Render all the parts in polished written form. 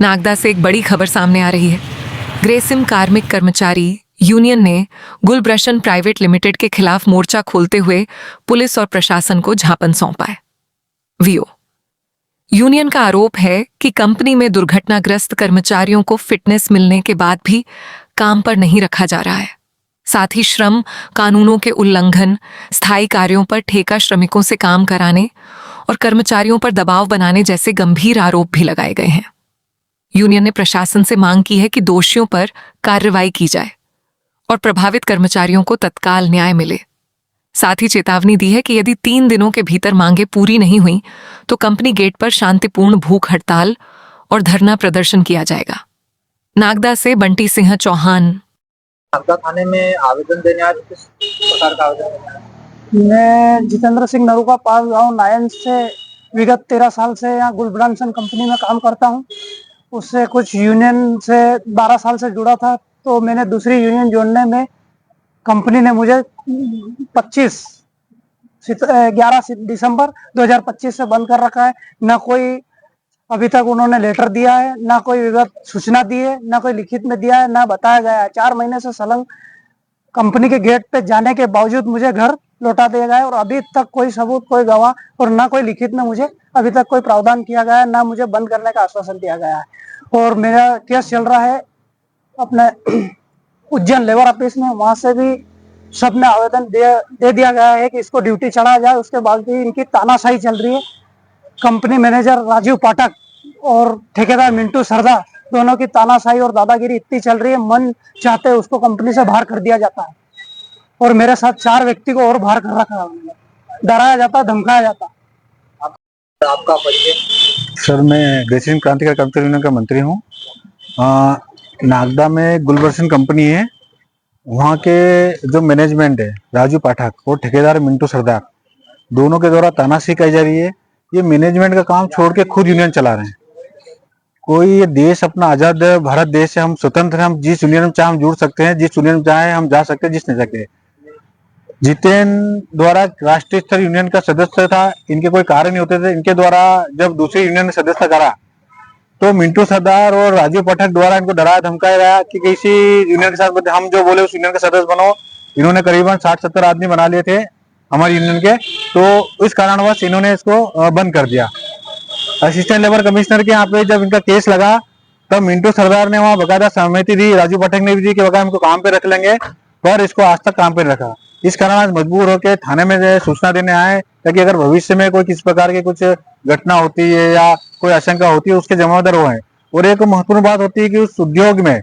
नागदा से एक बड़ी खबर सामने आ रही है। ग्रेसिम कार्मिक कर्मचारी यूनियन ने गुलब्रशन प्राइवेट लिमिटेड के खिलाफ मोर्चा खोलते हुए पुलिस और प्रशासन को ज्ञापन सौंपा है। वीओ यूनियन का आरोप है कि कंपनी में दुर्घटनाग्रस्त कर्मचारियों को फिटनेस मिलने के बाद भी काम पर नहीं रखा जा रहा है। साथ ही श्रम कानूनों के उल्लंघन, स्थायी कार्यों पर ठेका श्रमिकों से काम कराने और कर्मचारियों पर दबाव बनाने जैसे गंभीर आरोप भी लगाए गए हैं। यूनियन ने प्रशासन से मांग की है कि दोषियों पर कार्रवाई की जाए और प्रभावित कर्मचारियों को तत्काल न्याय मिले। साथ ही चेतावनी दी है कि यदि 3 दिनों के भीतर मांगे पूरी नहीं हुई तो कंपनी गेट पर शांतिपूर्ण भूख हड़ताल और धरना प्रदर्शन किया जाएगा। नागदा से बंटी सिंह चौहान। नागदा थाने में आवेदन देने आए, किस प्रकार का आवेदन देने आए? मैं जितेंद्र सिंह नरूका पास गाँव नायन से विगत 13 साल से यहाँ गुलब्रांसन कंपनी में काम करता हूँ। उससे कुछ यूनियन से 12 साल से जुड़ा था, तो मैंने दूसरी यूनियन जोड़ने में कंपनी ने मुझे 11 दिसंबर 2025 से बंद कर रखा है। ना कोई अभी तक उन्होंने लेटर दिया है, ना कोई विगत सूचना दी है, ना कोई लिखित में दिया है, ना बताया गया है। 4 महीने से सलंग कंपनी के गेट पे जाने के बावजूद मुझे घर लौटा दिया गया है और अभी तक कोई सबूत, कोई गवाह और ना कोई लिखित में मुझे अभी तक कोई प्रावधान किया गया है, ना मुझे बंद करने का आश्वासन दिया गया है। और मेरा केस चल रहा है अपने उज्जैन लेबर ऑफिस में, वहां से भी सबने आवेदन दे दिया गया है कि इसको ड्यूटी चढ़ाया जाए। उसके बाद भी इनकी तानाशाही चल रही है। कंपनी मैनेजर राजीव पाठक और ठेकेदार मिंटू सरदा दोनों की तानाशाही और दादागिरी इतनी चल रही है, मन चाहते उसको कंपनी से बाहर कर दिया जाता है। और मेरे साथ 4 व्यक्ति को और बाहर कर रखा है, डराया जाता, धमकाया जाता। आपका परिचय? सर, मैं ग्रेसिम क्रांतिकारी कर्मचारी यूनियन का मंत्री हूँ। नागदा में गुलबर्शन कंपनी है, वहाँ के जो मैनेजमेंट है राजू पाठक और ठेकेदार मिंटू सरदार, दोनों के द्वारा तानाशाही की जा रही है। ये मैनेजमेंट का काम छोड़ के खुद यूनियन चला रहे हैं। कोई ये देश अपना आजाद भारत देश है, हम स्वतंत्र हैं, हम जिस यूनियन में चाहे हम जुड़ सकते हैं, जिस यूनियन में चाहे हम जा सकते हैं, जिस नहीं सके। जितेंद्र द्वारा राष्ट्रीय स्तर यूनियन का सदस्य था, इनके कोई कार्य नहीं होते थे। इनके द्वारा जब दूसरी यूनियन ने सदस्य करा तो मिंटू सरदार और राजीव पाठक द्वारा इनको डराया धमकाया गया कि किसी यूनियन के साथ हम जो बोले उस यूनियन का सदस्य बनो। इन्होंने करीबन 60-70 आदमी बना लिए थे हमारी यूनियन के, तो इस कारणवश इन्होंने इसको बंद कर दिया। असिस्टेंट लेबर कमिश्नर के यहाँ पे जब इनका केस लगा तब मिंटू सरदार ने वहाँ बकायदा सहमति दी, राजू पाठक ने भी दी कि बकायदा इनको काम पे रख लेंगे, पर इसको आज तक काम पे रखा। इस कारण आज मजबूर होकर थाने में सूचना देने आए, ताकि अगर भविष्य में कोई किसी प्रकार की कुछ घटना होती है या कोई आशंका होती है उसके जिम्मेदार वो है। और एक महत्वपूर्ण बात होती है कि उस उद्योग में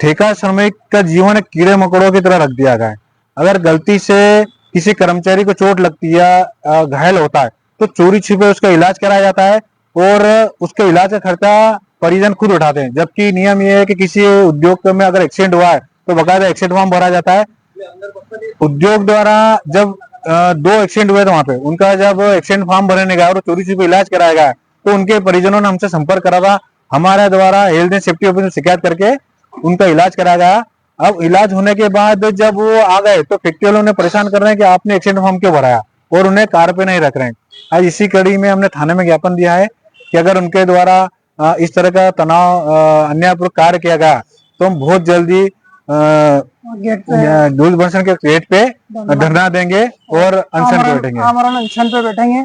ठेका श्रमिक का जीवन कीड़े मकोड़ों की तरह रख दिया गया है। अगर गलती से किसी कर्मचारी को चोट लगती है या घायल होता है तो चोरी छिपे उसका इलाज कराया जाता है और उसके इलाज का खर्चा परिजन खुद उठाते हैं। जबकि नियम ये है कि किसी उद्योग में अगर एक्सीडेंट हुआ है तो बकायदा एक्सीडेंट फॉर्म भरा जाता है। उद्योग द्वारा जब 2 एक्सीडेंट हुए थे वहां पे, उनका जब एक्सीडेंट फॉर्म भरने गया और चोरी छिपे इलाज कराया गया तो उनके परिजनों ने हमसे संपर्क करा था। हमारे द्वारा हेल्थ एंड सेफ्टी ऑफिस में शिकायत करके उनका इलाज कराया गया। अब इलाज होने के बाद जब वो आ गए तो फैक्ट्री वालों ने परेशान कर रहे हैं कि आपने एक्सीडेंट फॉर्म क्यों भराया, और उन्हें कार पे नहीं रख रहे हैं। आज इसी कड़ी में हमने थाने में ज्ञापन दिया है कि अगर उनके द्वारा इस तरह का तनाव अन्यायपूर्वक कार्य किया गया तो हम बहुत जल्दी गुलबर्शन के गेट पे धरना देंगे और अनशन पे बैठेंगे। अनशन पे बैठेंगे।